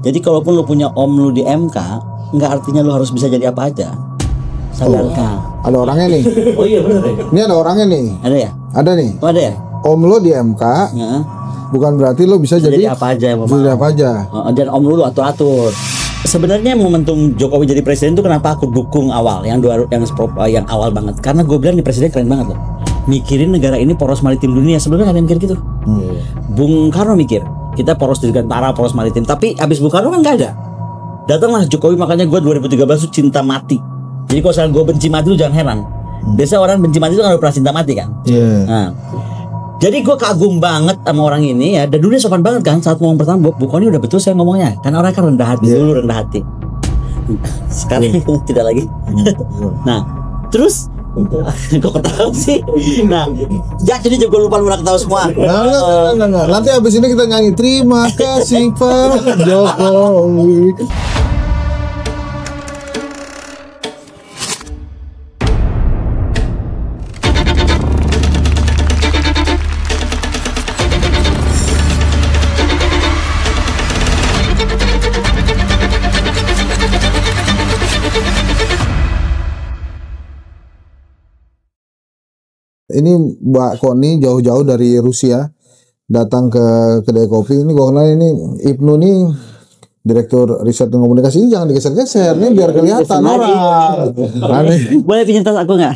Jadi kalaupun lu punya om lu di MK, nggak artinya lu harus bisa jadi apa aja. Sadarkan. Ada orangnya nih. Oh iya benar ya. Ini ada orangnya nih. Ada ya? Ada nih. Oh ada ya? Om lo di MK, Ya. bukan berarti lo bisa Jadi jadi apa aja yang jadi apa aja. Dan om lu atur-atur. Sebenarnya momentum Jokowi jadi presiden itu kenapa aku dukung awal, yang awal banget. Karena gue bilang nih presiden keren banget loh. Mikirin negara ini poros maritim dunia. Sebelumnya nggak ada yang mikir gitu. Bung Karno mikir kita poros dirgantara, poros maritim. Tapi abis Bung Karno kan nggak ada. Datanglah Jokowi, makanya gue 2013 tuh cinta mati. Jadi kalau sekarang gue benci mati lu jangan heran. Biasa orang benci mati itu kan udah pernah cinta mati kan. Nah, jadi gue kagum banget sama orang ini ya. Dan dulu dia sopan banget kan saat ngomong pertama. Bu Koni udah betul saya ngomongnya. Karena orang kan rendah hati dulu, rendah hati. Sekarang tidak lagi. Nah, terus kok ketawa sih? Nah, ya jadi gue lupa ketawa semua. Nah, nanti abis ini kita nyanyi terima kasih Pak Jokowi. Ini Mbak Koni jauh-jauh dari Rusia datang ke kedai kopi. Ini gua kenal, ini Ibnu nih direktur riset dan komunikasi. Ini jangan digeser-geser nih biar kelihatan orang. Aneh. Boleh pinjam tas aku nggak?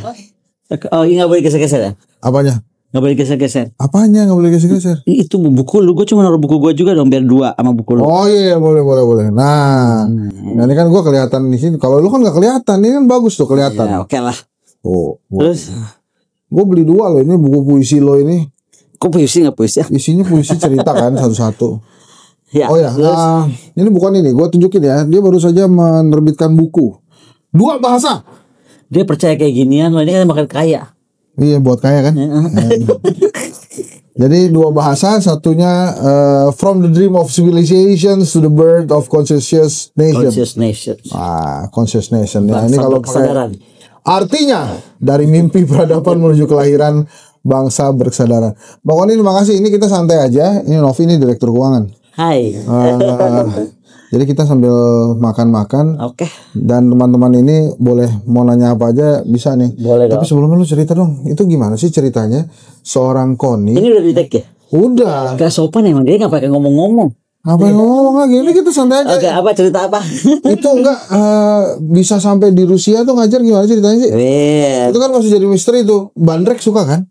Oh ini nggak boleh geser-geser ya? Apanya? Nggak boleh geser-geser. Apanya nggak boleh geser-geser? Itu buku lu, gue cuma naruh buku gue juga dong biar dua sama buku lu. Oh iya boleh. Nah, ini kan gua kelihatan di sini. Kalau lu kan nggak kelihatan, ini kan bagus tuh kelihatan. Ya oke lah. Oh, Terus? Gue beli 2 loh, ini buku puisi lo ini. Kok puisi nggak puisi ya? Isinya puisi cerita kan satu-satu. Ya. Oh ya, ini bukan ini. Gue tunjukin ya. Dia baru saja menerbitkan buku 2 bahasa. Dia percaya kayak ginian, lo ini kan makin kaya. Iya, buat kaya kan. Jadi 2 bahasa, satunya From the Dream of Civilizations to the Birth of Conscious Nation. Conscious Nation. Conscious Nation. Ya, Bangsa ini kalau berkesadaran. artinya dari mimpi peradaban menuju kelahiran bangsa berkesadaran. Bang Koni, terima kasih. Ini kita santai aja. Ini Novi, ini direktur keuangan. Hai. Jadi kita sambil makan-makan. Oke. Dan teman-teman ini boleh mau nanya apa aja bisa nih. Boleh. Tapi sebelumnya lu cerita dong. Itu gimana sih ceritanya seorang Koni? Ini udah di tag ya? Udah. Gak sopan emang dia nggak pakai ngomong-ngomong. Apa yang ngomong lagi? Ini kita santai aja. Oke, apa cerita apa? Itu enggak bisa sampai di Rusia tuh ngajar gimana ceritanya sih? Itu kan masih jadi misteri tuh. Bandrek suka kan?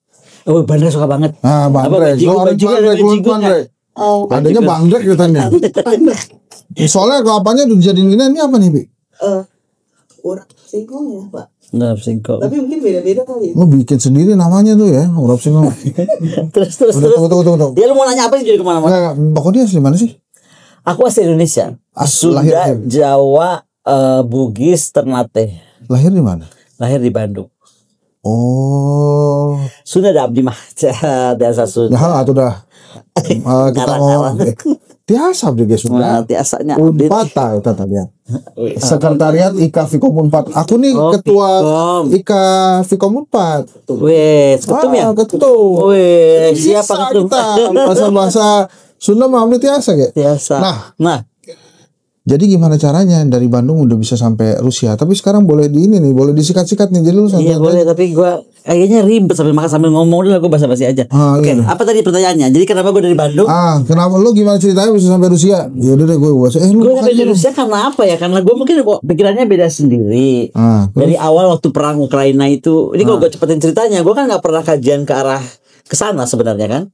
Oh, Bandrek suka banget. Bandrek. Bandrek. Adanya Bandrek katanya. Soalnya kelapanya udah dijadiin gini, ini apa nih, Bi? Urap singkong ya, Pak. Urap singkong. Tapi mungkin beda-beda kali. Lu bikin sendiri namanya tuh ya, urap singkong. Terus. Tunggu. Ya lu mau nanya apa sih jadi kemana-mana? Enggak, dia asli mana sih? Aku asli Indonesia. Sunda, Jawa, Bugis, Ternate. Lahir di mana? Lahir di Bandung. Oh. Sudah ada abdi mah. Biasa Sunda. Ya, atuh dah. Kita mau tiasa abdi guys sudah. Tiasanya Unpad tata dia. Sekretariat IKA Fikom Unpad. Aku nih ketua IKA Fikom Unpad. Weh, ketum ya? Ketum. Weh, siapa ketum? Bahasa Sunda mah abdi tiasa kayak. Tiasa. Nah. Jadi gimana caranya dari Bandung udah bisa sampai Rusia? Tapi sekarang boleh di ini nih, boleh disikat-sikat nih. Jadi lu santai. Iya boleh, tapi gua kayaknya ribet sambil makan sambil ngomong dulu, aku basa-basi aja. Oke, apa tadi pertanyaannya? Jadi kenapa gua dari Bandung? Kenapa lu gimana ceritanya bisa sampai Rusia? Ya udah deh gue bahas. Gue sampai di Rusia karena apa ya? Karena gue mungkin pikirannya beda sendiri. Dari awal waktu perang Ukraina itu, ini kalau gue cepetin ceritanya, gue kan nggak pernah kajian ke arah ke sana sebenarnya kan.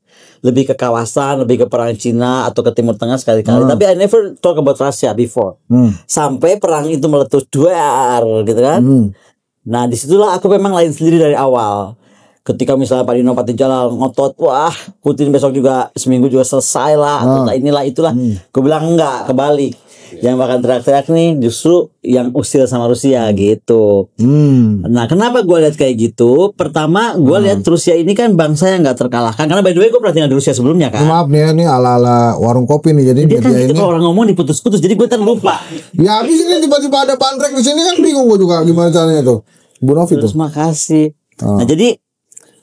Lebih ke kawasan, lebih ke perang Cina atau ke Timur Tengah sekali-kali. Tapi I never talk about Russia before. Sampai perang itu meletus duar gitu kan. Nah disitulah aku memang lain sendiri dari awal. Ketika misalnya Pak Dino Patijalal ngotot, wah Putin besok juga seminggu juga selesai lah, atau inilah itulah. Gue bilang enggak, kebalik. Yang bakal teriak-teriak nih justru yang usil sama Rusia gitu. Nah kenapa gue lihat kayak gitu? Pertama gue lihat Rusia ini kan bangsa yang nggak terkalahkan. Karena by the way gue pernah tinggal di Rusia sebelumnya kan. Maaf nih ya, ini ala-ala warung kopi nih. Jadi dia kan ini kalau orang ngomong diputus-putus, jadi gue terlupa. Ya habis ini tiba-tiba ada Bandrek di sini kan bingung gue juga gimana caranya tuh. Bu Novi tuh. Terima kasih. Nah jadi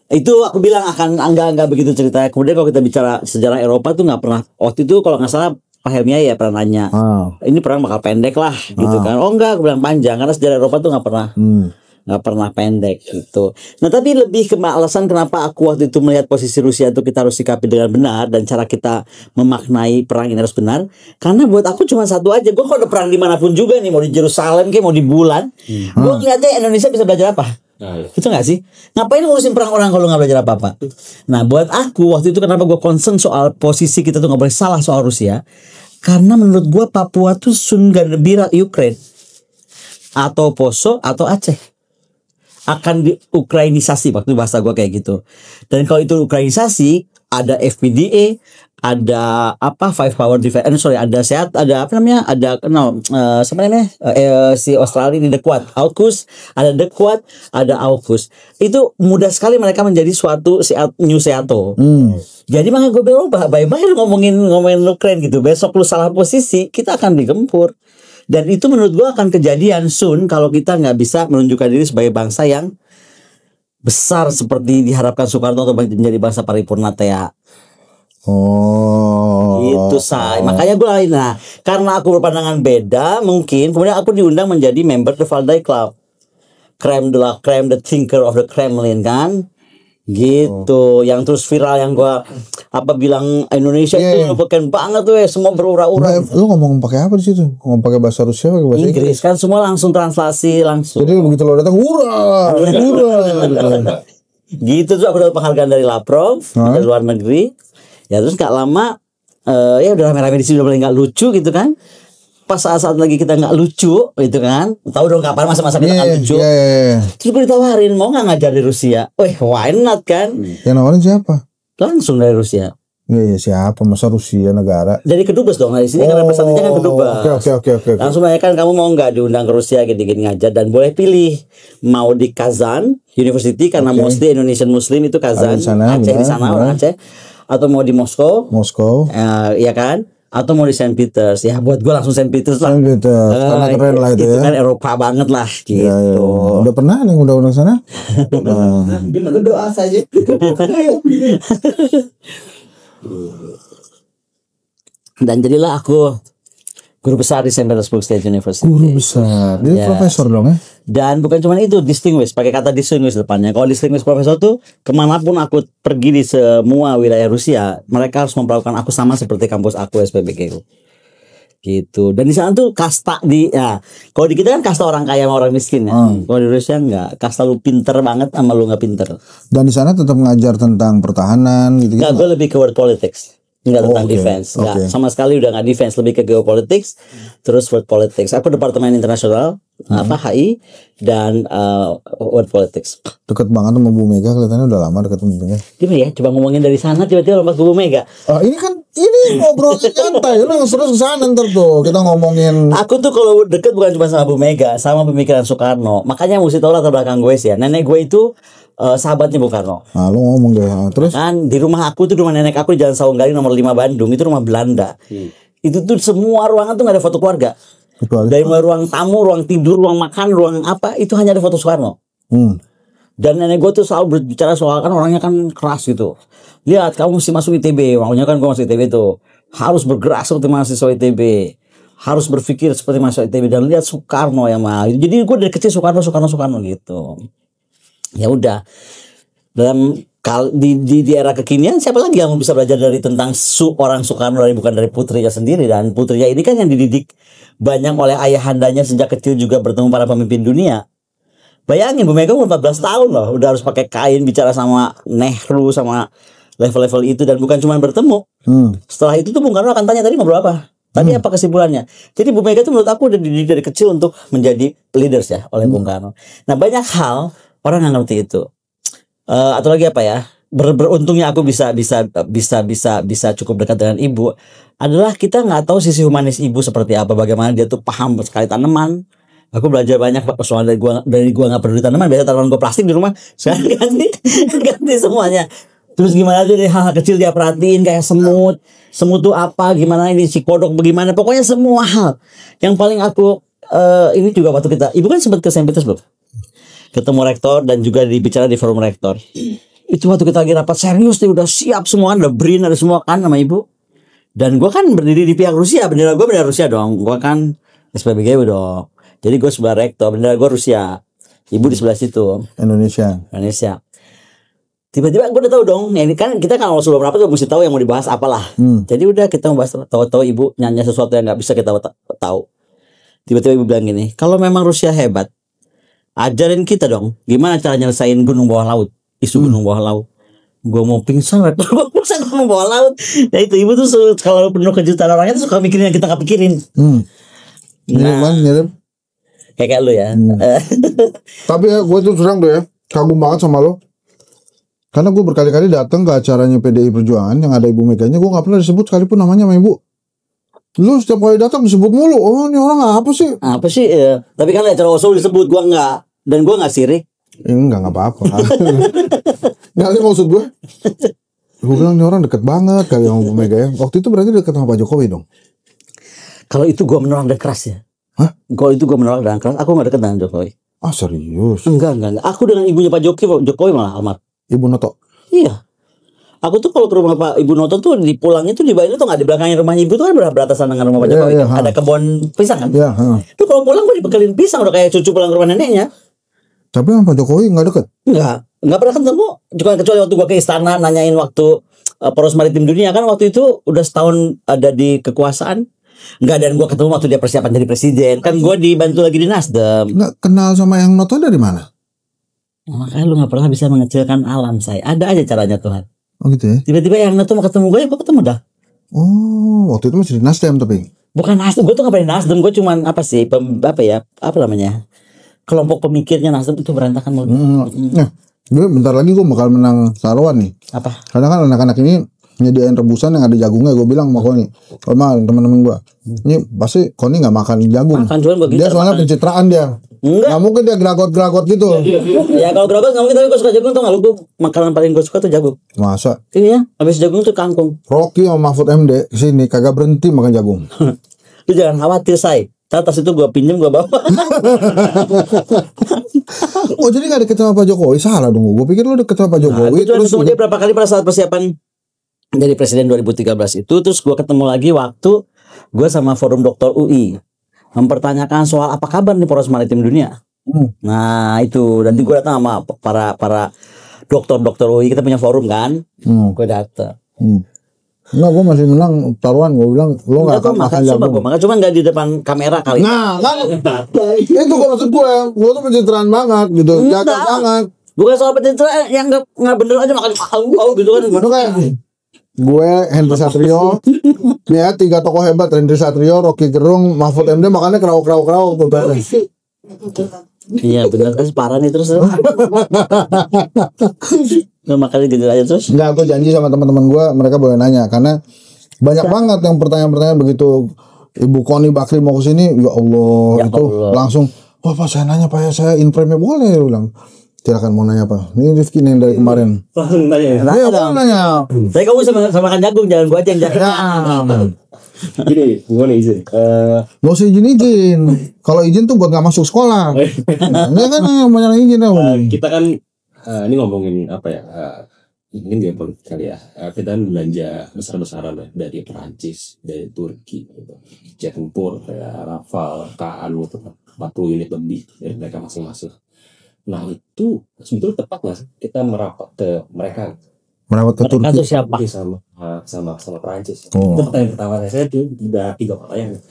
itu aku bilang akan enggak begitu ceritanya. Kemudian kalau kita bicara sejarah Eropa tuh nggak pernah waktu itu kalau nggak salah Pak Helmi ya pernah nanya, ini perang bakal pendek lah gitu kan. Oh enggak, aku bilang panjang karena sejarah Eropa tuh nggak pernah pendek gitu. Nah tapi lebih ke alasan kenapa aku waktu itu melihat posisi Rusia itu kita harus sikapi dengan benar dan cara kita memaknai perang ini harus benar. Karena buat aku cuma satu aja, gue kalau ada perang dimanapun juga nih, mau di Jerusalem kayak mau di bulan, gue ngeliatnya Indonesia bisa belajar apa? Itu nggak sih? Ngapain ngurusin perang orang kalau nggak belajar apa-apa? Nah buat aku waktu itu kenapa gue concern soal posisi kita tuh nggak boleh salah soal Rusia? Karena menurut gue Papua tuh Sunganira Ukraine atau Poso atau Aceh akan di Ukrainisasi, waktu bahasa gue kayak gitu. Dan kalau itu Ukrainisasi, ada FPDA, ada apa Five Power Defense, ada ada apa namanya, ada siapa namanya si Australia ini The Quad, AUKUS, ada The Quad, ada AUKUS. Itu mudah sekali mereka menjadi suatu New SEATO. Jadi makanya gue bilang bye-bye ngomongin Ukraine gitu. Besok lu salah posisi, kita akan digempur. Dan itu menurut gue akan kejadian soon kalau kita nggak bisa menunjukkan diri sebagai bangsa yang besar seperti diharapkan Soekarno untuk menjadi bangsa paripurna ya. Itu say. Makanya gue lain. Nah, karena aku berpandangan beda, mungkin kemudian aku diundang menjadi member The Valdai Club. Creme de la creme, the thinker of the Kremlin kan. Gitu, yang terus viral yang gua bilang Indonesia itu bukan banget tuh semua berura-ura. Lu ngomong pakai apa di situ? Ngomong pakai bahasa Rusia, pakai bahasa Inggris kan semua langsung translasi langsung. Jadi begitu lo datang, hurrah. Gitu tuh aku dapat penghargaan dari Lavrov dari luar negeri. Ya terus gak lama ya udah rame-rame di sini udah mulai nggak lucu gitu kan. Pas saat lagi kita nggak lucu gitu kan, tahu dong kapan masa-masa kita nggak lucu. Terus gue ditawarin mau nggak ngajar di Rusia. Why not kan? Yang nawarin siapa? Langsung dari Rusia. Iya siapa, masa Rusia negara? Dari Kedubes dong, di sini kan representasinya kan Kedubes. Oke. Langsung kan kamu mau nggak diundang ke Rusia gini-gini ngajar dan boleh pilih mau di Kazan University karena mostly Indonesian Muslim itu Kazan, Aceh di sana orang Aceh, atau mau di Moskow, ya kan? Atau mau di Saint Peters. Ya buat gue langsung Saint Peters lah. Karena keren lah itu ya. Kan Eropa banget lah gitu. Ya. Udah pernah nih undang-undang sana? Gimana doa saja. Dan jadilah aku guru besar di Saint Petersburg State University. Guru besar, dia profesor dong ya? Dan bukan cuma itu, distinguished, pakai kata distinguished depannya. Kalau distinguished profesor tuh kemanapun aku pergi di semua wilayah Rusia, mereka harus memperlakukan aku sama seperti kampus aku SPBGU. Gitu. Dan di sana tuh kasta kalau di kita kan kasta orang kaya sama orang miskin ya. Kalau di Rusia enggak, kasta lu pinter banget sama lu nggak pinter. Dan di sana tetap mengajar tentang pertahanan gitu. Enggak, gue lebih ke world politics. Enggak tentang defense, enggak sama sekali udah enggak defense, lebih ke geopolitics, terus world politics. Aku departemen internasional HI dan world politics. Deket banget sama Bu Mega, kelihatannya udah lama deket sama Bu Mega. Gimana ya? Coba ngomongin dari sana tiba-tiba lompat ke Bu Mega. Ini kan ngobrol santai, lu langsung ke sana ntar tuh kita ngomongin. Aku tuh kalau deket bukan cuma sama Bu Mega, sama pemikiran Soekarno. Makanya mesti tahu latar belakang gue sih ya. Nenek gue itu sahabatnya Bung Karno. Nah, lu ngomong deh. Terus kan di rumah aku tuh, rumah nenek aku di Jalan Saunggaling nomor 5 Bandung, itu rumah Belanda. Itu tuh semua ruangan tuh gak ada foto keluarga. Dari mulai ruang tamu, ruang tidur, ruang makan, ruang apa, itu hanya ada foto Soekarno. Dan nenek gue tuh selalu berbicara soal, kan orangnya kan keras gitu. Lihat, kamu mesti masuk ITB. Makanya kan gue masuk ITB tuh harus bergerak seperti mahasiswa ITB, harus berpikir seperti mahasiswa ITB, dan lihat Soekarno yang mah. Jadi gue dari kecil Soekarno gitu. Ya udah, di era kekinian siapa lagi yang bisa belajar dari tentang orang Soekarno bukan dari putrinya sendiri. Dan putrinya ini kan yang dididik banyak oleh ayahandanya sejak kecil juga bertemu para pemimpin dunia. Bayangin Bu Mega umur 14 tahun loh, udah harus pakai kain bicara sama Nehru, sama level-level itu, dan bukan cuma bertemu. Setelah itu tuh Bung Karno akan tanya, tadi ngobrol apa? Tadi apa kesimpulannya? Jadi Bu Mega tuh menurut aku udah dididik dari kecil untuk menjadi leaders ya oleh Bung Karno. Nah banyak hal orang nggak ngerti itu. Atau lagi apa ya? Beruntungnya aku bisa cukup dekat dengan ibu. Adalah kita nggak tahu sisi humanis ibu seperti apa. Bagaimana dia tuh paham sekali tanaman. Aku belajar banyak Pak soal dari gua nggak peduli tanaman. Biasa tanaman gua plastik di rumah. Sekarang ganti semuanya. Terus gimana tuh dari hal kecil dia perhatiin kayak semut. Semut tuh apa? Gimana ini si kodok bagaimana? Pokoknya semua hal. Yang paling aku ini juga waktu ibu kan sempat ke Saint Petersburg. Ketemu rektor dan juga dibicara di forum rektor. Itu waktu kita lagi rapat serius nih, udah siap semua, ada BRIN, ada semua kan sama ibu. Dan gue kan berdiri di pihak Rusia, bendera gue bendera Rusia dong. Gue kan SPBGU dong. Jadi gue sebelah rektor, bendera gue Rusia. Ibu di sebelah situ. Indonesia. Tiba-tiba gue udah tahu dong, ya ini kan kita kan kalau sebelum rapat mesti tahu yang mau dibahas apalah. Jadi udah kita membahas, tahu-tahu ibu nyanyi sesuatu yang nggak bisa kita tahu. Tiba-tiba ibu bilang gini, kalau memang Rusia hebat, ajarin kita dong, gimana cara nyelesain gunung bawah laut, isu gunung bawah laut. Gue mau pingsan, gunung bawah laut. Ya itu ibu tuh kalau penuh kejutan orangnya tuh suka mikirin yang kita nggak pikirin. Ngirim. Kayak lu ya. Tapi ya gue tuh terang tuh ya, kagum banget sama lo. Karena gue berkali-kali datang ke acaranya PDI Perjuangan yang ada Ibu Meganya, gue nggak pernah disebut sekalipun namanya sama Ibu. Lu setiap kali datang disebut mulu. Oh, ini orang apa sih? Apa sih? Ya. Tapi kan acara Oslo disebut, gue nggak. Dan gue nggak sirik. Enggak apa-apa. Nggak maksud gue. Gue bilang ini orang deket banget kali sama Ibu Mega ya. Waktu itu berarti deket sama Pak Jokowi dong. Kalau itu gue menolak dan keras ya. Hah? Kalau itu gue menolak dan keras, aku nggak deket dengan Jokowi. Ah serius? Enggak. Aku dengan ibunya Pak Jokowi malah almarhum. Ibu Noto. Iya. Aku tuh kalau ke rumah Pak Ibu Noto tuh di pulangnya tuh di Bali tuh nggak di belakangnya rumahnya ibu tuh kan beratasan dengan rumah Pak Jokowi. Ada kebun pisang kan? Iya. Tuh kalau pulang gue dibekelin pisang udah kayak cucu pulang ke rumah neneknya. Tapi sama Pak Jokowi nggak deket? Nggak pernah ketemu. Kecuali waktu gue ke istana nanyain waktu Poros Maritim Dunia kan waktu itu udah setahun ada di kekuasaan. Nggak, dan gue ketemu waktu dia persiapan jadi presiden. Kan gue dibantu lagi di Nasdem. Nggak kenal sama yang Noto dari mana? Makanya lu gak pernah bisa mengecilkan alam, saya. Ada aja caranya Tuhan. Oh gitu ya? Tiba-tiba yang itu mau ketemu gue, ya gue ketemu dah. Oh, waktu itu masih di Nasdem tapi? Bukan Nasdem, gue tuh gak pernah Nasdem. Gue cuman apa namanya, kelompok pemikirnya Nasdem itu berantakan mulu. Nah, gue bentar lagi gue bakal menang taruhan nih. Apa? Karena kan anak-anak ini nyediain rebusan yang ada jagungnya. Gue bilang sama Koni, teman-teman gue, ini pasti Koni gak makan jagung. Makan cuman gue dia soalnya pencitraan dia. Enggak. Gak mungkin dia geragot-geragot gitu. Ya kalau geragot gak mungkin, tapi gue suka jagung tuh gak lu. Gue makanan paling gue suka tuh jagung. Masa? Iya, habis jagung tuh kangkung. Rocky sama Mahfud MD kesini kagak berhenti makan jagung. Lu jangan khawatir, say. Tas itu gue pinjem, gue bawa. Oh jadi gak deket sama Pak Jokowi? Salah dong. Gue pikir lu deket sama Pak Jokowi. Terus dia berapa kali pada saat persiapan jadi presiden 2013 itu. Terus gue ketemu lagi waktu gue sama Forum Dokter UI mempertanyakan soal apa kabar nih Poros Maritim Dunia. Nah itu, nanti gue datang sama para dokter UI, kita punya forum kan. Gue datang. Enggak, gue masih menang taruhan. Gue bilang lo nggak akan makan jagung. Gue makan, cuman nggak di depan kamera kali. Nah kan itu gue maksud gue tuh pencitraan banget gitu. Jaga banget. Bukan soal pencitraan, yang nggak bener aja makan gitu kan. Gue kayak gue Hendry Satrio, ya 3 tokoh hebat, Hendry Satrio, Rocky Gerung, Mahfud MD makannya kerau tuh. Iya benar kan, parah nih terus. Nggak makannya gitu aja terus. Enggak, aku janji sama teman-teman gue, mereka boleh nanya karena banyak banget yang pertanyaan-pertanyaan begitu Ibu Koni Bakri mau ke sini, ya Allah, itu langsung, wah Pak saya nanya Pak ya, saya inframe boleh, ulang. Silakan mau nanya apa? Ini Rifki nih dari kemarin. Langsung tanya. Iya, nanya. Saya kamu sama makan jagung, jangan gua aja yang jagung. Gini, gue nih izin. Gak usah izin. Kalau izin tuh buat gak masuk sekolah. Enggak kan banyak izin. Kita kan ini ngomongin apa ya? Mungkin gak politik kali ya. Kita kan belanja besar-besaran ya, dari Perancis, dari Turki, gitu. Jet tempur kayak Rafale, KAN gitu, 40 unit lebih dari mereka masing-masing. Nah itu sebetulnya tepat nggak sih kita merapat ke mereka? Merapat ke Turki itu siapa? Sama Perancis. Oh. Itu pertanyaan pertama saya tuh udah 3 pertanyaan.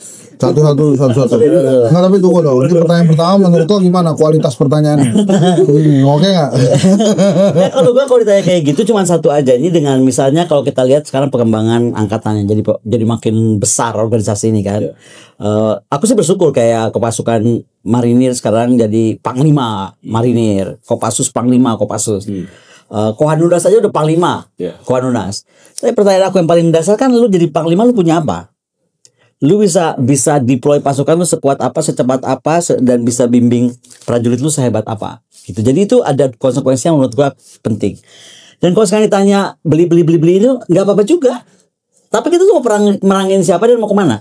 Satu. Nggak, tapi tunggu dong. Ini pertanyaan pertama menurut lo gimana kualitas pertanyaannya? Oke nggak? Ya, kalau ditanya kayak gitu cuma satu aja. Ini dengan misalnya kalau kita lihat sekarang perkembangan angkatannya jadi makin besar organisasi ini kan. Aku sih bersyukur kayak Kopasukan Marinir sekarang jadi Panglima Marinir, Kopassus Panglima Kopassus. Kohanunas aja udah Panglima. Kohanunas. Tapi pertanyaan aku yang paling mendasar kan, lu jadi Panglima lu punya apa? Lu bisa deploy pasukan lu sekuat apa, secepat apa, dan bisa bimbing prajurit lu sehebat apa. Gitu. Jadi itu ada konsekuensi yang menurut gua penting. Dan kalau sekarang ditanya beli itu nggak apa-apa juga. Tapi kita tuh mau merangin siapa dan mau kemana?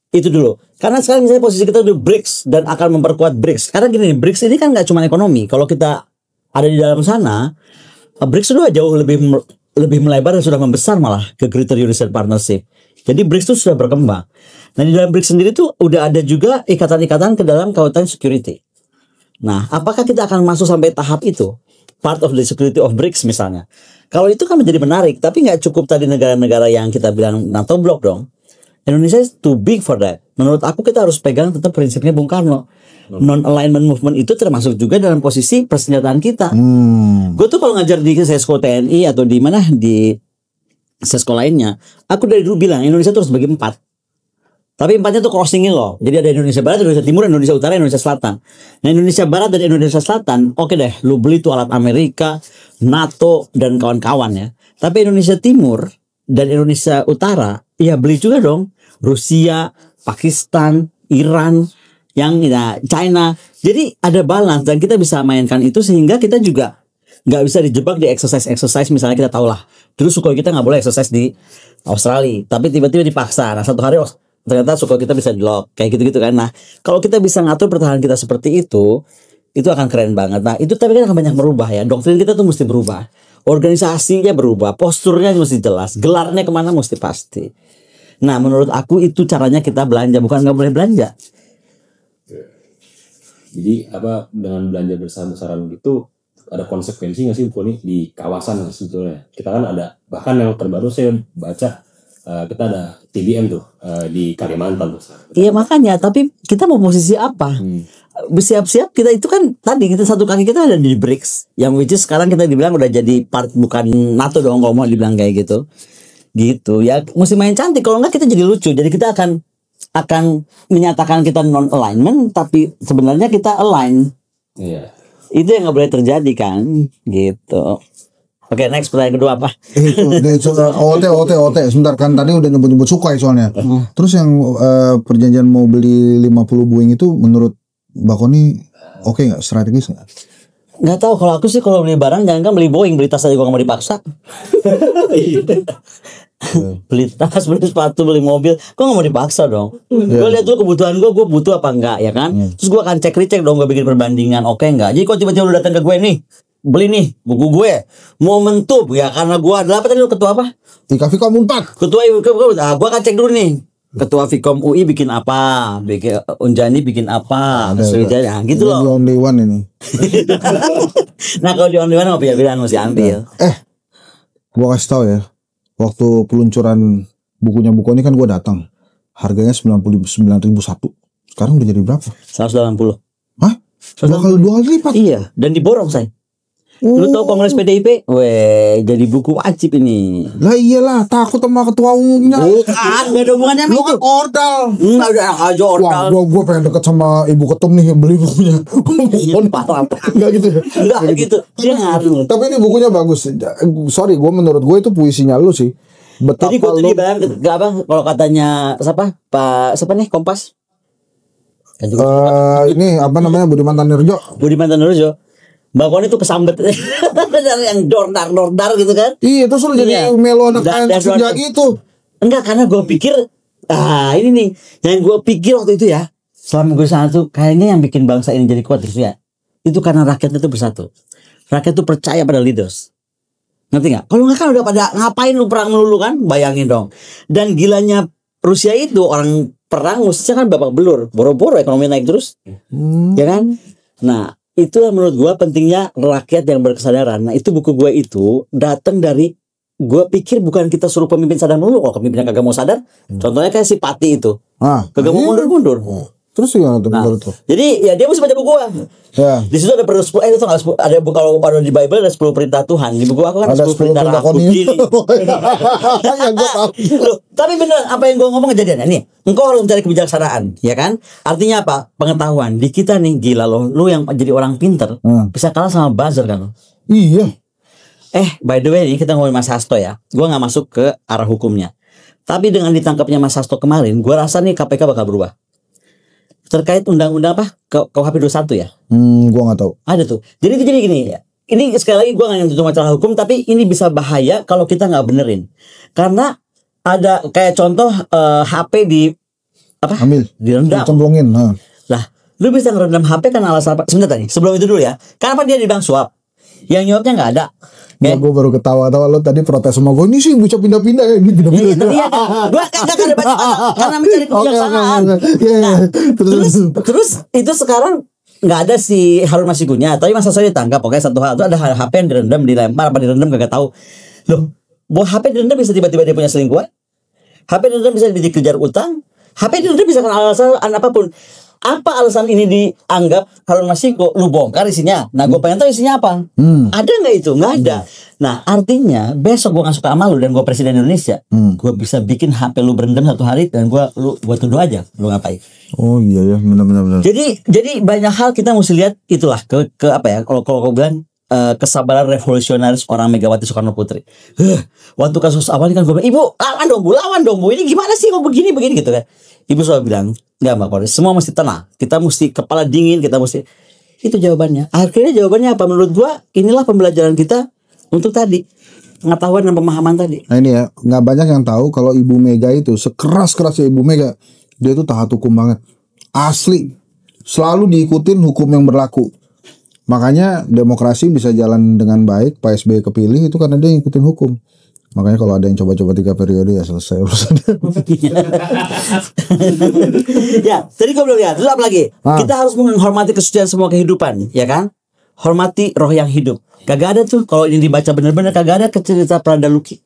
Itu dulu. Karena sekarang misalnya posisi kita udah BRICS dan akan memperkuat BRICS. Karena gini, BRICS ini kan nggak cuma ekonomi. Kalau kita ada di dalam sana, BRICS itu jauh lebih lebih melebar dan sudah membesar malah ke Greater Eurasian Partnership. Jadi BRICS itu sudah berkembang. Nah di dalam BRICS sendiri tuh udah ada juga ikatan-ikatan ke dalam kawasan security. Nah apakah kita akan masuk sampai tahap itu? Part of the security of BRICS misalnya. Kalau itu kan menjadi menarik, tapi nggak cukup tadi negara-negara yang kita bilang NATO block dong. Indonesia is too big for that. Menurut aku kita harus pegang tetap prinsipnya Bung Karno. Non-alignment movement itu termasuk juga dalam posisi persenjataan kita. Gue tuh kalau ngajar di Sesko TNI atau di mana di Sesko lainnya, aku dari dulu bilang Indonesia tuh harus bagi 4. Tapi 4-nya tuh crossingin loh. Jadi ada Indonesia Barat, Indonesia Timur, Indonesia Utara, Indonesia Selatan. Nah Indonesia Barat dan Indonesia Selatan, oke deh, lu beli tuh alat Amerika, NATO dan kawan-kawan ya. Tapi Indonesia Timur dan Indonesia Utara, ya beli juga dong. Rusia, Pakistan, Iran, yang China. Jadi ada balance dan kita bisa mainkan itu sehingga kita juga nggak bisa dijebak di exercise misalnya kita tahu lah. Dulu Sukhoi kita nggak boleh exercise di Australia, tapi tiba-tiba dipaksa. Nah satu hari ternyata Sukhoi kita bisa di lock kayak gitu-gitu kan. Nah kalau kita bisa ngatur pertahanan kita seperti itu akan keren banget. Nah itu tapi kan akan banyak merubah ya. Doktrin kita tuh mesti berubah, organisasinya berubah, posturnya mesti jelas, gelarnya kemana mesti pasti. Nah menurut aku itu caranya kita belanja, bukan nggak boleh belanja. Jadi apa dengan belanja besar-besaran itu ada konsekuensi nggak sih nih di kawasan sebetulnya? Kita kan ada bahkan yang terbaru saya baca kita ada TBM tuh di Kalimantan tuh. Iya makanya, tapi kita mau posisi apa? Bersiap-siap kita itu kan tadi kita satu kaki kita ada di BRICS, yang which is sekarang kita dibilang udah jadi part bukan NATO dong kalau mau dibilang kayak gitu. Gitu ya, mesti main cantik, kalau enggak kita jadi lucu. Jadi kita akan menyatakan kita non alignment tapi sebenarnya kita align. Iya. Itu yang nggak boleh terjadi kan, gitu. Oke, next pertanyaan kedua apa? Itu OT. Sebentar kan tadi udah nyebut Sukhoi soalnya. Terus yang perjanjian mau beli 50 Boeing itu menurut Bakoni oke nggak, strategis nggak? Nggak tahu, kalau aku sih kalau beli barang jangan beli Boeing, beli tas aja gue nggak mau dipaksa. Beli tas, beli sepatu, beli mobil, gue nggak mau dipaksa dong. Gue lihat dulu kebutuhan gue butuh apa enggak ya kan. Terus gue akan cek dong, gue bikin perbandingan oke enggak. Jadi kalau tiba-tiba lu datang ke gue nih, beli nih buku gue Momentum ya, karena gue adalah apa tadi lu ketua apa? Ika Fikom 4. Ketua gue akan cek dulu nih. Ketua Fikom UI bikin apa, bikin Unjani bikin apa, Sriwijaya gitu loh. The only one ini. Nah kalau di only one apa pilihan mesti ambil. Gua kasih tahu ya, waktu peluncuran bukunya Bukoni kan gua datang, harganya 99.001. Sekarang udah jadi berapa? 180. Hah? Dua kali lipat. Iya, dan diborong saya. Lu tahu Kongres PDIP? Weh, jadi buku wajib ini. Lah iyalah, takut sama ketua umumnya. Bukan, gak ada hubungannya sama Lu itu. kan ordal. Enggak ada aja Wah, ordal. gua pengen deket sama Ibu Ketum nih, beli bukunya. Parah. Enggak gitu ya? Enggak gitu. Dia ngaruh. Tapi ini bukunya bagus. Sorry, menurut gue itu puisinya lu sih. Betapa Jadi gue tuh lu dibayang gak apa kalau katanya siapa nih Kompas? ini apa namanya, Budiman Tanirjo. Budiman Tanirjo. Mbak Koni tuh kesambet dari yang dordar gitu kan. Iya, terus lu jadi melo anak senja gitu. Enggak, karena gue pikir ini nih yang gue pikir waktu itu ya, selama gue sana tuh kayaknya yang bikin bangsa ini jadi kuat itu ya, itu karena rakyatnya tuh bersatu. Rakyat tuh percaya pada leaders. Ngerti nggak? Kalau nggak kan udah pada ngapain lu perang melulu kan? Bayangin dong. Dan gilanya Rusia itu orang perang mestinya kan babak belur, boro-boro ekonomi naik terus, ya kan? Nah itulah menurut gue pentingnya rakyat yang berkesadaran. Nah itu buku gue itu datang dari, gue pikir bukan kita suruh pemimpin sadar dulu. Kalau pemimpinnya kagak mau sadar, contohnya kayak si Pati itu, kagak mau mundur-mundur. Terus gimana tuh menurut tuh? Jadi ya dia mesti baca buku gue. Ya. Di situ ada perlu 10, itu nggak 10, ada kalau ada di Bible ada 10 perintah Tuhan. Di buku aku kan ada 10 perintah aku diri. Ya gue tahu. Loh, tapi bener apa yang gue ngomong kejadian nih. Engkau harus mencari kebijaksanaan, ya kan? Artinya apa? Pengetahuan. Di kita nih gila loh, lu yang jadi orang pinter bisa kalah sama buzzer kan? Iya. By the way nih kita ngomongin Mas Hasto ya. Gue nggak masuk ke arah hukumnya. Tapi dengan ditangkapnya Mas Hasto kemarin, gue rasa nih KPK bakal berubah. Terkait undang-undang apa? KUHP 21 ya? Gua nggak tahu. Ada tuh. Jadi gini ya. Ini sekali lagi gue nggak nyentuh masalah hukum, tapi ini bisa bahaya kalau kita nggak benerin. Karena ada kayak contoh HP di apa? Ambil. Direndam. Cemplungin. Lah, lu bisa ngerendam HP kan alasan apa? Sebentar tadi. Sebelum itu dulu ya. Kenapa dia dibilang suap? Yang nyuapnya nggak ada. Ya, gue baru ketawa-tawa lo tadi protes sama gue, ini sih bisa pindah-pindah ya, ini pindah-pindah. Iya, gue kagak ada baca karena mencari kebijaksanaan. Nah, terus itu sekarang nggak ada si Harun Masikunya, tapi Mas Sasoy ditangkap. Pokoknya satu hal itu ada HP yang direndam, dilempar apa direndam kagak tahu. Loh, bahwa HP direndam bisa tiba-tiba dia punya selingkuhan, HP direndam bisa dikejar utang, HP direndam bisa kan alasan apapun. Apa alasan ini dianggap Harun Masiku lu bongkar isinya? Nah, gue pengen tahu isinya apa. Ada nggak itu? Nggak ada. Nah, artinya besok gue nggak suka sama lu dan gue presiden Indonesia, gue bisa bikin HP lu berendam satu hari dan gue tuduh aja lu ngapain. Oh iya ya, benar. Jadi banyak hal kita mesti lihat itulah ke apa ya? Kalau kau bilang kesabaran revolusionaris orang Megawati Soekarno Putri. Waktu kasus awal kan gue bilang, ibu lawan dong bu, ini gimana sih kok begini gitu kan? Ibu selalu bilang, enggak Mbak Polri, semua mesti tenang, kita mesti kepala dingin, kita mesti, itu jawabannya. Akhirnya jawabannya apa? Menurut gua inilah pembelajaran kita untuk tadi pengetahuan dan pemahaman tadi. Nah ini ya, nggak banyak yang tahu kalau Ibu Mega itu sekeras-kerasnya Ibu Mega, dia tuh taat hukum banget, asli, selalu diikutin hukum yang berlaku. Makanya demokrasi bisa jalan dengan baik, Pak SBY kepilih itu karena dia ngikutin hukum. Makanya kalau ada yang coba-coba 3 periode ya selesai urusannya. Ya, tadi gue belum lihat. Terus apa lagi? Kita harus menghormati kesucian semua kehidupan, ya kan? Hormati roh yang hidup. Kagak ada tuh kalau ini dibaca benar-benar kagak ada cerita Pradaluki.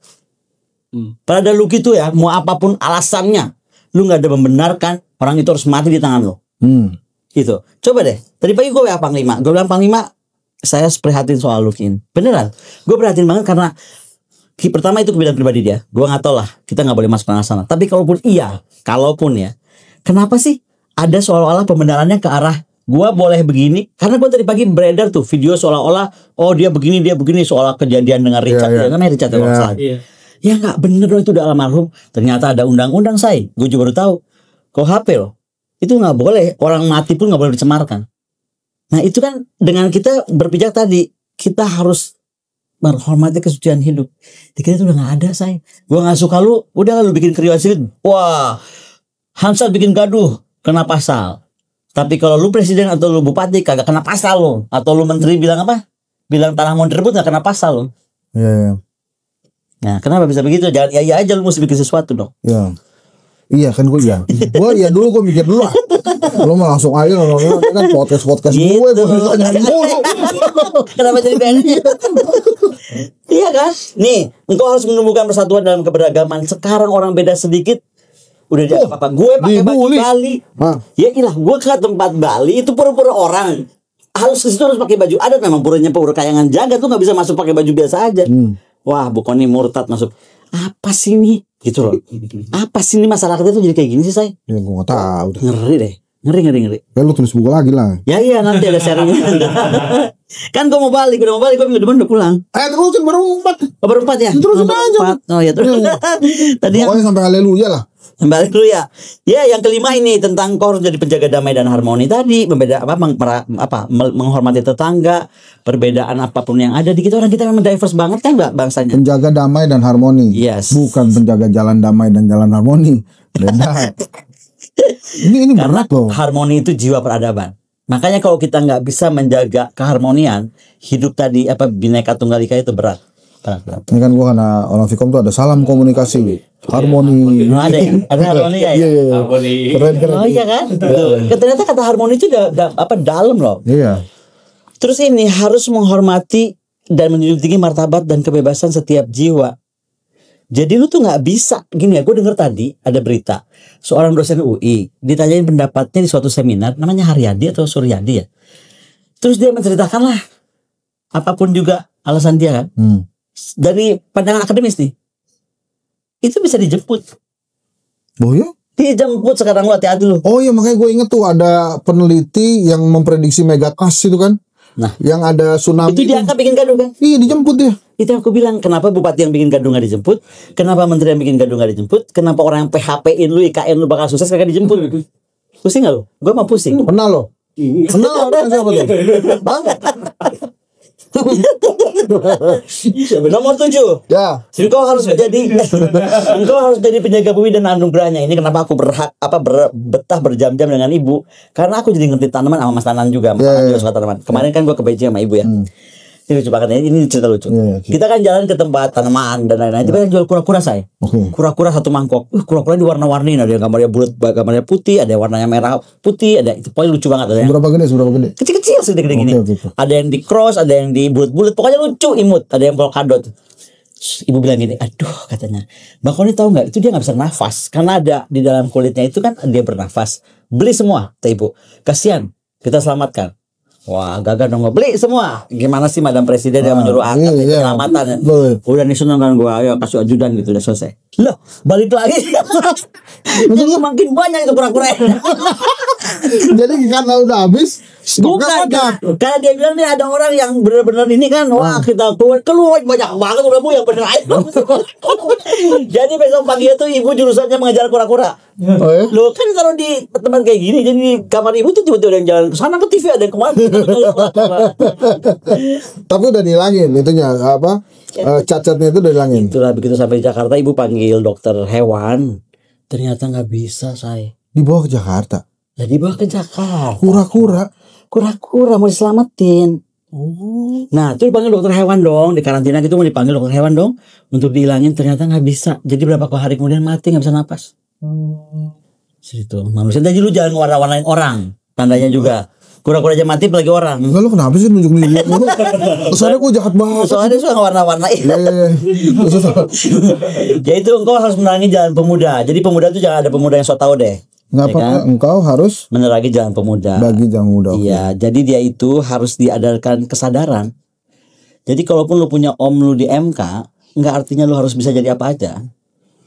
Pradaluki itu ya, mau apapun alasannya, lu nggak ada membenarkan orang itu harus mati di tangan lo. Gitu. Coba deh. Tadi pagi gue WA Panglima. Gue bilang Panglima, saya prihatin soal Lukin. Beneran. Gue prihatin banget karena pertama itu kebidanan pribadi dia. Gue nggak tahu lah. Kita nggak boleh masuk ke sana. Tapi kalaupun ya, kenapa sih ada seolah-olah pembenarannya ke arah gue boleh begini? Karena gue tadi pagi beredar tuh video seolah-olah dia begini soal kejadian dengan Richard. Ya namanya Richard ya nggak bener loh, itu udah almarhum. Ternyata ada undang-undang gue juga baru tahu. KUHP loh. Itu nggak boleh. Orang mati pun nggak boleh dicemarkan. Nah itu kan dengan kita berpijak tadi, kita harus menghormati kesucian hidup. Dikira itu udah gak ada gue gak suka lu, udah lu bikin kriwasi. Wah, Hansal bikin gaduh, kena pasal. Tapi kalau lu presiden atau lu bupati kagak kena pasal lu. Atau lu menteri bilang apa? Bilang tanah mau direbut gak kena pasal lu. Iya. Nah kenapa bisa begitu? Jangan iya aja, lu mesti bikin sesuatu dong. Iya kan gue dulu gue mikir dulu lah. Lu mah langsung aja kan podcast gitu. gue ditanyain mulu. Kenapa jadi BNN? Iya kan? Nih, engkau harus menumbuhkan persatuan dalam keberagaman. Sekarang orang beda sedikit udah dianggap apa? Gue pakai baju Bali. Ya ilah, gue ke tempat Bali itu pura-pura orang. Harus ke situ harus pakai baju adat, memang puranya pura Kayangan Jagat tuh nggak bisa masuk pakai baju biasa aja. Wah, bukan nih murtad masuk. Apa sih nih? Gitu loh. Apa sih ini masyarakatnya tuh jadi kayak gini sih Ya gue gak tahu. Ngeri deh. Ngeri. Ya lu tulis buku lagi lah. Ya iya nanti ada sharingnya. Kan gue mau balik, gue minggu depan udah pulang. Terusin baru 4. Baru 4 ya? Terusin aja. Oh ya terus. Tadi pokoknya sampai haleluya lah. Balik dulu ya. Ya yang kelima ini tentang kau harus jadi penjaga damai dan harmoni tadi. Menghormati tetangga, perbedaan apapun yang ada di kita. Orang kita memang diverse banget kan bangsanya. Penjaga damai dan harmoni. Yes. Bukan penjaga jalan damai dan jalan harmoni. Beda. Ini Karena berat loh. harmoni itu jiwa peradaban. Makanya kalau kita nggak bisa menjaga keharmonian hidup tadi Bhinneka Tunggal Ika itu berat. Ini kan gua karena orang Fikom tuh ada salam komunikasi, harmoni. Ada harmoni ya. Iya. Keren. Oh iya kan? Ternyata kata harmoni itu dalam loh. Iya. Terus ini harus menghormati dan menjunjung tinggi martabat dan kebebasan setiap jiwa. Jadi lu tuh nggak bisa gini ya. Gue denger tadi ada berita seorang dosen UI ditanyain pendapatnya di suatu seminar, namanya Haryadi atau Suryadi ya. Terus dia menceritakan lah apapun juga alasan dia kan. Dari pandangan akademis nih, itu bisa dijemput. Oh ya? Dijemput sekarang, lu hati-hati lu. Oh iya, makanya gue inget tuh ada peneliti yang memprediksi megatrust itu kan. Nah, yang ada tsunami itu diangkat bikin gaduh kan? Iya, dijemput dia. Itu aku bilang, kenapa bupati yang bikin gaduh gak dijemput? Kenapa menteri yang bikin gaduh gak dijemput? Kenapa orang yang PHP-in lu, IKN lu bakal sukses kagak dijemput? Pusing gak lu? Gue mah pusing. Kenal lo? Kenal siapa tuh? Banget. Nomor 7. Ya. Engkau harus jadi penjaga bumi dan anugerahnya. Ini kenapa aku betah berjam-jam dengan ibu, karena aku jadi ngerti tanaman sama Mas Tanan juga. Mas Tanan juga suka tanaman. Kemarin kan gue ke Beijing sama ibu ya. Ini lucu banget ya, ini cerita lucu. Kita kan jalan ke tempat tanaman dan lain-lain. Kita kan jual kura-kura saya. Kura-kura satu mangkok. Kura-kura di warna-warni. Ada yang gambarnya bulat, gambarnya putih. Ada yang warnanya merah putih. Ada itu pokoknya lucu banget. Ada yang Berapa gede? kecil-kecil segede gini. Ada yang di cross, ada yang di bulat-bulat. Pokoknya lucu, imut. Ada yang polkadot. Ibu bilang gini, aduh katanya, Mbak Koni tahu nggak? Itu dia nggak bisa nafas karena ada di dalam kulitnya itu kan dia bernafas. Beli semua, kata ibu. Kasihan, kita selamatkan. Wah, gagal dong, beli semua. Gimana sih Madam Presiden yang menyuruh angkat keselamatan ya? Udah nih seneng kan gua, ayo kasih ajudan gitu, udah selesai. Loh, balik lagi. Jadi makin banyak itu kura-kura. Jadi karena udah habis, bukan karena dia bilang nih ada orang yang benar-benar ini kan, wah kita keluar banyak banget udah bu yang bener aja. Jadi besok pagi itu ibu jurusannya mengejar kura-kura. Lo kan kalau di tempat kayak gini, jadi di kamar ibu tuh tiba-tiba ada yang jalan sana ke TV, ada yang kemana. Tapi udah dihilangin itunya apa? Cacatnya itu udah dihilangin. Itulah begitu sampai Jakarta ibu panggil dokter hewan, ternyata nggak bisa saya. Dibawa ke Jakarta. Jadi dibawa ke Jakarta. Kura-kura mau diselamatin. Nah, itu dipanggil dokter hewan dong, di karantina gitu mau dipanggil dokter hewan dong untuk dihilangin, ternyata nggak bisa. Jadi berapa hari kemudian mati, nggak bisa napas. Situ manusia. Jadi lu jangan warna-warnain orang. Tandanya juga kura-kura aja mati apalagi orang. Enggak, lu kenapa sih nunjuk-nunjuk mulu? Soalnya gue jahat banget. Soalnya suka warna-warnain. Ya itu engkau harus menerangi jalan pemuda. Jadi pemuda itu jangan ada pemuda yang so tau deh. Ngapa ya kan? Engkau harus menerangi jalan pemuda. Bagi jalan pemuda. Iya, jadi dia itu harus diadarkan kesadaran. Jadi kalaupun lu punya om lu di MK, nggak artinya lu harus bisa jadi apa aja.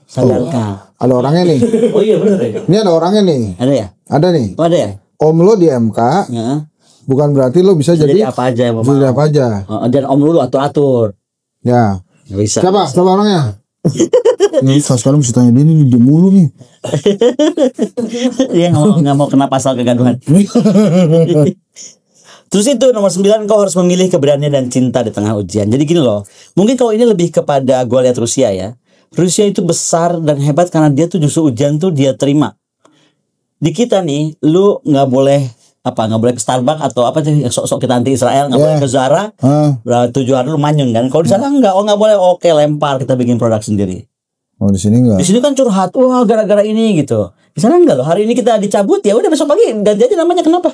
Sadarkan. Ada orangnya nih. Oh iya benar ya. Ini ada orangnya nih. Ada ya? Ada nih. Oh ada ya? Om lo di MK. Ya. Bukan berarti lo bisa jadi apa aja yang mau. Jadi apa aja. Dan om lu atur-atur. Ya. Nggak bisa. Siapa orangnya? Ini sekarang mesti tanya dia nih, dia mulu nih. Dia nggak mau kena pasal kegaduhan. Terus itu nomor 9, kau harus memilih keberanian dan cinta di tengah ujian. Jadi gini loh, mungkin kalau ini lebih kepada gue lihat Rusia ya. Rusia itu besar dan hebat karena dia tuh justru ujian tuh dia terima. Di kita nih, lu nggak boleh ke Starbucks atau apa sih sok-sok kita anti Israel, nggak boleh ke Zara. 7 hari lu manyun kan. Kalau di sana nggak boleh, oke lempar, kita bikin produk sendiri. Oh di sini enggak. Di sini kan curhat, wah gara-gara ini gitu. Di sana enggak loh. Hari ini kita dicabut ya udah besok pagi ganti aja namanya, kenapa?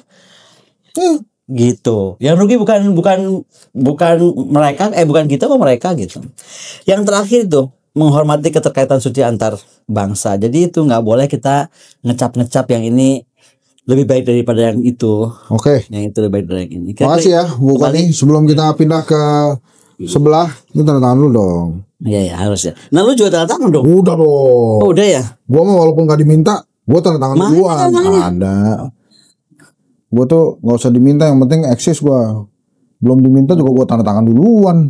Gitu. Yang rugi bukan mereka, bukan kita kok mereka gitu. Yang terakhir itu menghormati keterkaitan suci antar bangsa. Jadi itu nggak boleh kita ngecap yang ini lebih baik daripada yang itu. Oke. Yang itu lebih baik dari yang ini. Makasih ya, bukan nih sebelum kita pindah ke sebelah, ini tanda tangan lu dong. Iya harus ya. Nah lu juga tanda tangan dong. Udah dong. Oh udah ya. Gua mah walaupun gak diminta, gua tanda tangan duluan. Ada. Gua tuh nggak usah diminta, yang penting eksis gua. Belum diminta juga gua tanda tangan duluan.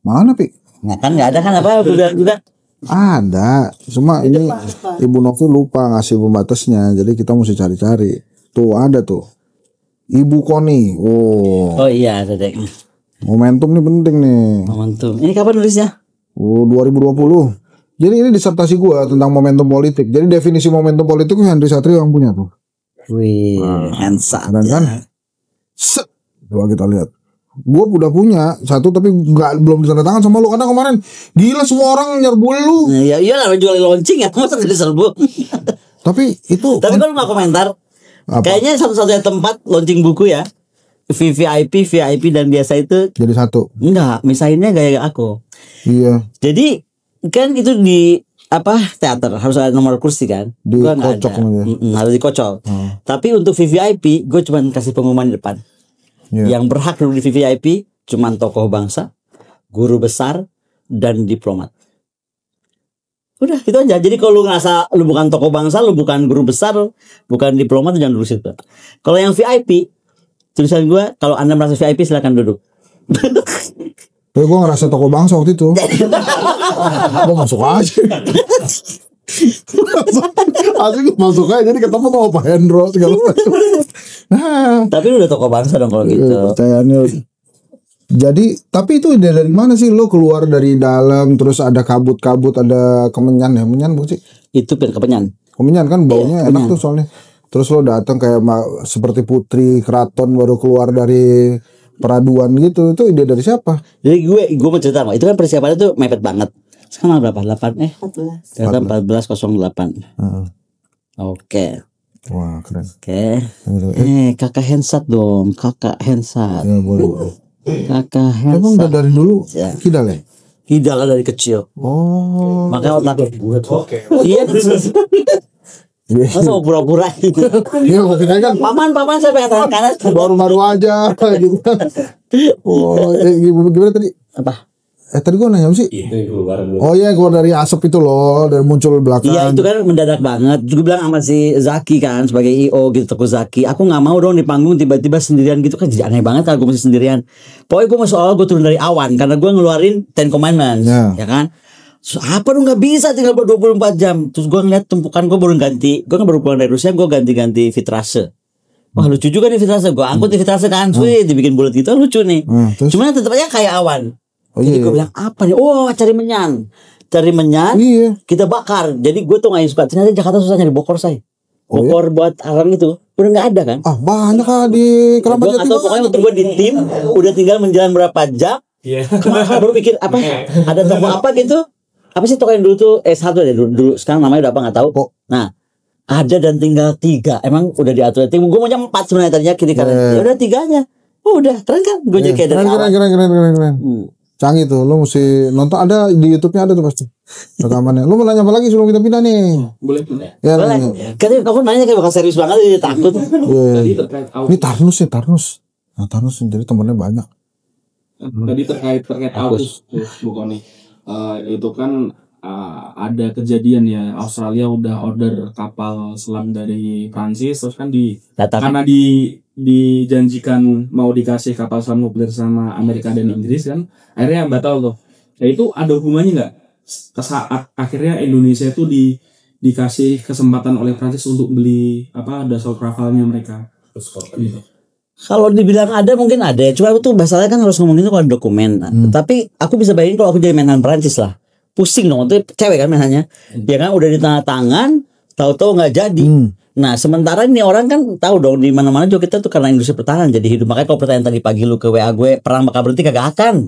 Mana Pi? Nah kan nggak ada kan apa juga. Ada, cuma ini Ibu Novi lupa ngasih pembatasnya, jadi kita mesti cari-cari. Tuh ada tuh, Ibu Koni. Oh iya ada deh. Momentum nih penting nih. Momentum. Ini kapan nulisnya? 2020. Jadi ini disertasi gua tentang momentum politik. Jadi definisi momentum politik Henry Satrio yang punya tuh. Wih, handsome. Keren kan? Set. Coba kita lihat. Gue udah punya satu tapi belum ditandatangan sama lu karena kemarin gila semua orang nyerbu lu. Iya lah jual launching ya, masa jadi serbu. Tapi kalau lu nggak komentar, apa? Kayaknya satu-satunya tempat launching buku ya, VIP dan biasa itu jadi satu. Enggak, misalnya gaya aku. Iya. Jadi kan itu di teater harus ada nomor kursi kan? Gua nggak ada. Harus dikocok. Tapi untuk VIP gue cuma kasih pengumuman di depan. Yang berhak duduk di VIP cuman tokoh bangsa, guru besar, dan diplomat. Udah itu aja. Jadi kalau lu ngerasa lu bukan tokoh bangsa, lu bukan guru besar, bukan diplomat, jangan duduk situ. Kalau yang VIP, tulisan gue, kalau Anda merasa VIP silakan duduk. Tapi gue ngerasa tokoh bangsa waktu itu. Gue masuk aja. Asli gue masuk aja, jadi ketemu sama Pak Hendro segala macam. Tapi lu udah tokoh bangsa dong kalau gitu. Pertanyaannya. Jadi tapi itu ide dari mana sih lo keluar dari dalam terus ada kabut-kabut, ada kemenyan ya, menyan bukan sih? Itu kemenyan. Kemenyan kan baunya enak tuh soalnya. Terus lo datang kayak seperti putri keraton baru keluar dari peraduan gitu. Itu ide dari siapa? Jadi gue mau cerita, itu kan persiapannya tuh mepet banget. Sekarang berapa? 14:08. Oke. Wah, keren. Oke. Kakak handsat dong, kakak handsat. Ya, boleh. Kakak Emang udah handsat. dari dulu Ya. kidal ya? Hidal dari kecil. Oh. Makanya otak iya. Masa mau pura-pura gitu. Iya, maksudnya kan Paman saya pengen tangan kanan. baru-baru aja gitu kan. Oh, gimana tadi? Apa? Tadi gua nanya apa sih? Oh iya, keluar dari asap itu loh, dari muncul belakang. Iya itu kan mendadak banget. Juga bilang sama si Zaki kan sebagai IO gitu, Toko Zaki. Aku nggak mau dong di panggung tiba-tiba sendirian gitu kan, jadi aneh banget kalau gue mesti sendirian. Pokoknya gue masuk awal gue turun dari awan karena gue ngeluarin Ten Commandments, ya kan. So, apa dong nggak bisa tinggal 24 jam. Terus gue ngeliat tumpukan gue baru ganti. Gue kan baru pulang dari Rusia, gue ganti vitrase. Wah lucu juga nih vitrase. Gue angkut di vitrase kan, dibikin bulat gitu lucu nih. Cuman tetap aja kayak awan. Oh, Jadi iya. gue bilang apa nih? Oh cari menyan, Iya. kita bakar. Jadi gue tuh nggak suka. Ternyata Jakarta susah nyari bokor saya. Oh, Bokor buat alarm itu udah nggak ada kan? Ah, banyak kan di Keramat Gue nggak tahu, pokoknya waktu gue di tim udah tinggal menjalan berapa jam. Kemarin baru pikir apa? Ada toko apa gitu? Apa sih toko yang dulu tuh S1 deh dulu. Sekarang namanya udah apa nggak tahu. Oh. Nah ada dan tinggal 3. Emang udah diatur tim. Gue maunya 4 sebenarnya tadinya kiri kanan. Ya udah 3-nya. Oh udah keren kan? Gue jadi kayak dari awal. Keren. Canggih tuh, lo mesti nonton, ada di YouTube-nya ada tuh pasti rekamannya. Lo mau nanya apa lagi sebelum kita pindah nih? Boleh. Ya, Boleh. nanya. Katanya kamu nanya kayak bakal serius banget jadi takut. Iya. Ini Tarnus. Nah, Tarnus jadi temennya banyak. Tadi terkait AUKUS Bu Koni. Itu kan ada kejadian ya, Australia udah order kapal selam dari Prancis, terus kan karena dijanjikan mau dikasih kapal selam nuklir sama Amerika dan Inggris kan, akhirnya batal tuh. Nah itu ada hubungannya nggak saat akhirnya Indonesia itu dikasih kesempatan oleh Prancis untuk beli Dassault Rafale-nya mereka? Gitu. Kalau dibilang ada mungkin ada, cuma itu masalahnya kan harus ngomongin itu kalau ada dokumen. Tapi aku bisa bayangin kalau aku jadi menhan Prancis lah, pusing dong, itu cewek kan menhannya, ya kan udah di tengah tangan, tahu-tahu nggak jadi. Nah sementara ini orang kan tahu dong di mana-mana juga kita tuh karena industri pertahanan jadi hidup. Makanya kalau pertanyaan tadi pagi lu ke WA gue, perang bakal berhenti, kagak akan,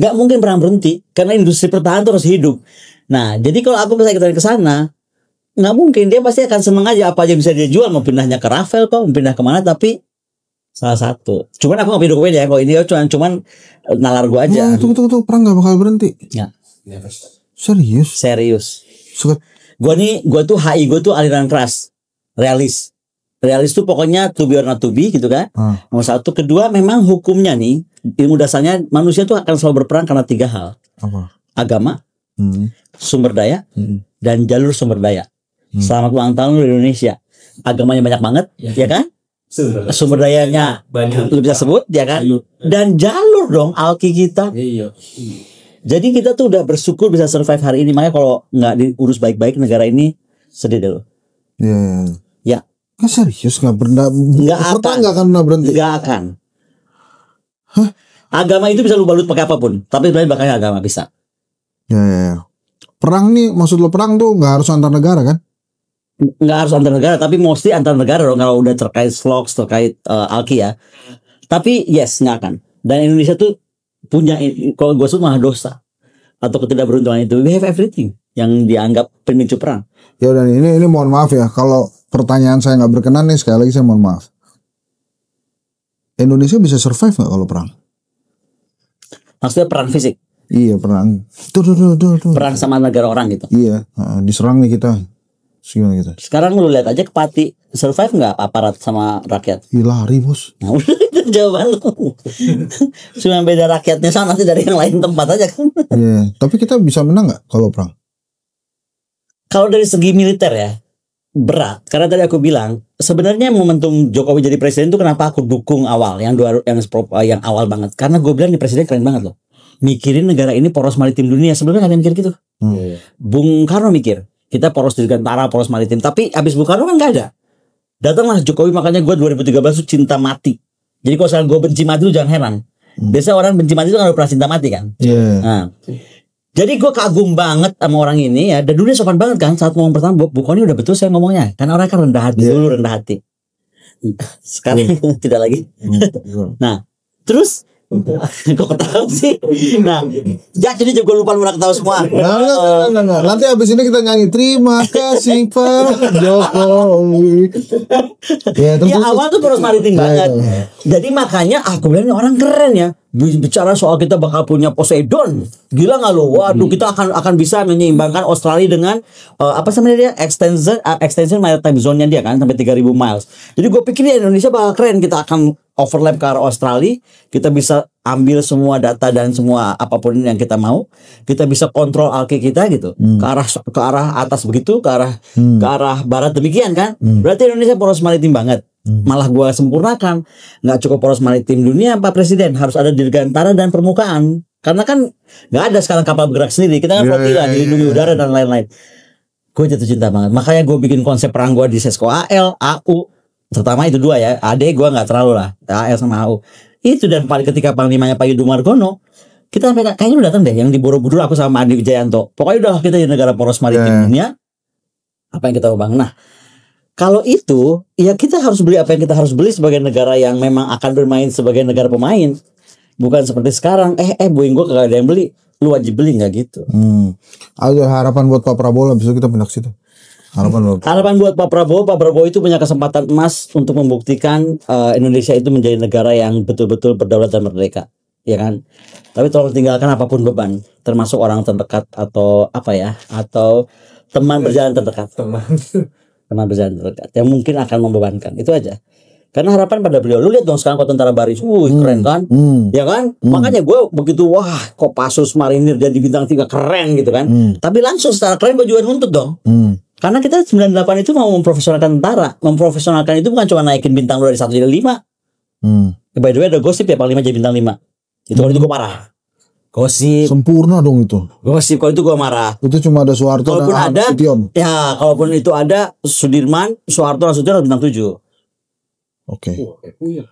nggak mungkin perang berhenti karena industri pertahanan terus hidup. Nah jadi kalau aku bisa ikutan ke sana, nggak mungkin, dia pasti akan seneng aja apa aja bisa dia jual, mau pindahnya ke Rafael kok, mau pindah kemana, tapi salah satu. Cuman aku nggak punya dokumen ya, kalau ini cuman nalar gue aja. Tuh, perang nggak bakal berhenti. Ya. Serius. Gue tuh HI gue tuh aliran keras, realis tuh pokoknya to be or not to be gitu kan. Nomor 1, kedua memang hukumnya nih, ilmu dasarnya manusia tuh akan selalu berperang karena 3 hal. Apa? Agama, sumber daya, dan jalur sumber daya. Selamat ulang tahun lu Indonesia. Agamanya banyak banget, ya kan? Sumber dayanya banyak, lu bisa sebut, ya kan? Dan jalur dong alki kita. Jadi kita tuh udah bersyukur bisa survive hari ini. Makanya kalau nggak diurus baik-baik negara ini sedih deh lo. Iya. Ya. Nggak serius, nggak akan pernah berhenti. Nggak akan. Agama itu bisa lu balut pakai apapun, tapi sebenarnya bakalnya agama bisa. Ya. Perang nih, maksud lo perang tuh nggak harus antar negara kan? Nggak harus antar negara, tapi mostly antar negara dong kalau udah terkait slogs, terkait alki ya. Tapi yes, nggak akan. Dan Indonesia tuh punya, kalau gue sebut malah dosa atau ketidakberuntungan itu. We have everything yang dianggap pemicu perang. Ya udah, ini mohon maaf ya kalau pertanyaan saya nggak berkenan nih, sekali lagi saya mohon maaf. Indonesia bisa survive nggak kalau perang? Maksudnya perang fisik? Iya, perang. Tuh. Perang sama negara orang gitu. Iya, diserang nih kita. Gimana kita? Sekarang lu lihat aja ke Pati, survive nggak aparat sama rakyat? Lari bos. Nah, udah itu jawaban lu. Cuma beda rakyatnya sama nanti dari yang lain tempat aja kan. Iya, tapi kita bisa menang nggak kalau perang? Kalau dari segi militer ya berat, karena tadi aku bilang sebenarnya momentum Jokowi jadi presiden itu kenapa aku dukung awal yang awal banget, karena gue bilang nih presiden keren banget loh, mikirin negara ini poros maritim dunia. Sebelumnya kalian mikir gitu. Bung Karno mikir kita poros dirgantara, poros maritim, tapi abis Bung Karno kan nggak ada. Datanglah Jokowi, makanya gue 2013 tuh cinta mati. Jadi kalau sekarang gue benci mati lu jangan heran. Biasa orang benci mati itu kan udah pernah cinta mati kan. Nah, jadi gue kagum banget sama orang ini ya. Dan dulu dia sopan banget kan saat ngomong pertama. Bu Koni udah betul saya ngomongnya. Karena orang kan rendah hati dulu, rendah hati. Sekarang tidak lagi. Nah, Terus kok ketawa sih? Nah, jadi juga lupa lu ketawa semua. Enggak. Nanti abis ini kita nyanyi terima kasih Pak Jokowi. Ya awal tuh poros maritim banget. Jadi makanya aku bilang ini orang keren ya. Bicara soal kita bakal punya Poseidon, gila nggak lo? Waduh, kita akan bisa menyeimbangkan Australia dengan apa namanya dia extension maritime zone-nya dia kan sampai 3.000 miles. Jadi gue pikir ya Indonesia bakal keren, kita akan overlap ke arah Australia, kita bisa ambil semua data dan semua apapun yang kita mau, kita bisa kontrol alki kita gitu ke arah atas begitu, ke arah barat demikian kan? Berarti Indonesia poros maritim banget. Malah gua sempurnakan, nggak cukup poros maritim dunia Pak Presiden, harus ada dirgantara dan permukaan, karena kan nggak ada sekarang kapal bergerak sendiri, kita kan flotilla dilindungi udara dan lain-lain. Gue jatuh cinta banget, makanya gue bikin konsep perang gue di Sesko AL, AU, terutama itu dua ya, AD gue nggak terlalu lah, AL sama AU itu. Dan paling ketika panglimanya Pak Yudho Margono, kita sampai kayaknya udah datang deh yang di Borobudur, aku sama Andi Wijayanto, pokoknya udah kita di negara poros maritim dunia, apa yang kita bangun. Nah, kalau itu, ya kita harus beli apa yang kita harus beli sebagai negara yang memang akan bermain sebagai negara pemain. Bukan seperti sekarang, Boeing gue kagak ada yang beli, lu wajib beli, nggak gitu. Ada harapan buat Pak Prabowo, habis itu kita pindah ke situ. Harapan buat Pak Prabowo itu punya kesempatan emas untuk membuktikan Indonesia itu menjadi negara yang betul-betul berdaulat dan merdeka, ya kan? Tapi tolong tinggalkan apapun beban, termasuk orang terdekat atau atau teman berjalan terdekat. Teman berjalan terdekat yang mungkin akan membebankan, itu aja. Karena harapan pada beliau, lu lihat dong sekarang kok tentara baris, keren kan, ya kan? Makanya gue begitu, wah Kopassus Marinir jadi bintang 3 keren gitu kan. Tapi langsung secara keren gue juga nuntut dong. Karena kita 98 itu mau memprofesionalkan tentara. Memprofesionalkan itu bukan cuma naikin bintang lu dari 1 jadi 5. By the way ada gosip ya Panglima jadi bintang 5. Itu kalau itu gue marah. Gosip sempurna dong itu. Gosip kalau itu gue marah. Itu cuma ada Soeharto kalaupun dan ada, Nasution. ya kalaupun itu ada Sudirman, Soeharto, Nasution harus bintang 7. Oke. Puyeng.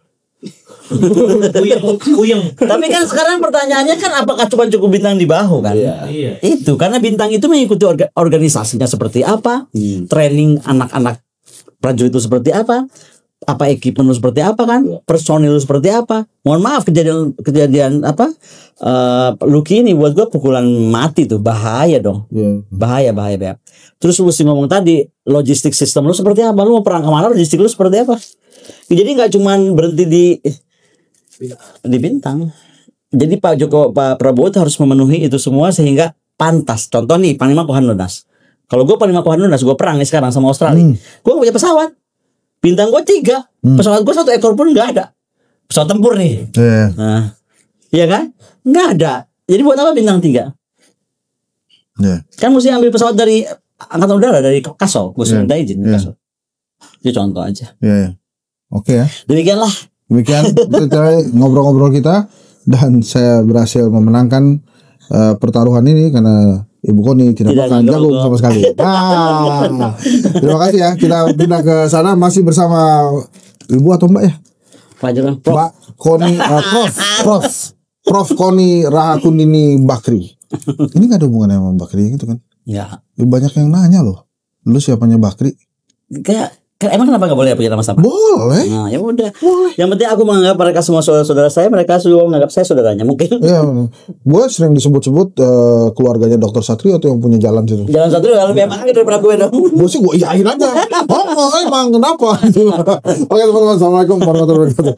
Tapi kan sekarang pertanyaannya kan apakah cuma cukup bintang di bahu kan? Iya. Itu karena bintang itu mengikuti organisasinya seperti apa, training anak-anak prajurit itu seperti apa ekipmen lu seperti apa kan, personil lu seperti apa. Mohon maaf kejadian Lucky ini buat gua pukulan mati tuh, bahaya dong. Bahaya. Terus lu mesti ngomong tadi logistik sistem lu seperti apa, lu mau perang kemana, logistik lu seperti apa. Jadi nggak cuman berhenti di bintang. Jadi Pak Prabowo harus memenuhi itu semua sehingga pantas. Contoh nih Panglima Kohandonas. Kalau gue Panglima Kohandonas, gue perang nih sekarang sama Australia. Gue punya pesawat. Bintang gue 3. Pesawat gue 1 ekor pun nggak ada. Pesawat tempur nih. Nah, iya kan? Nggak ada. Jadi buat apa bintang 3? Kan mesti ambil pesawat dari Angkatan Udara, dari Kasol. Gue sudah ada izin Kasol. Itu contoh aja. Oke ya. Demikian ngobrol-ngobrol kita. Dan saya berhasil memenangkan pertaruhan ini karena Ibu Koni tidak makan jagung sama sekali. Terima kasih ya. Kita pindah ke sana, masih bersama Ibu atau Mbak ya? Mbak Koni, Prof Koni Rahakundini Bakri. Ini gak ada hubungannya sama Bakri gitu kan? Ya. Banyak yang nanya loh. Lu siapanya Bakri? Emang kenapa gak boleh punya nama sama? Boleh. Nah, ya udah. Yang penting aku menganggap mereka semua saudara saya, mereka semua menganggap saya saudaranya mungkin. Iya, gue sering disebut-sebut keluarganya Dr. Satrio tuh yang punya jalan situ. Jalan Satrio lebih enak daripada gue dong. Gue sih gue iyain aja. Emang kenapa? Oke teman-teman, assalamualaikum warahmatullahi wabarakatuh.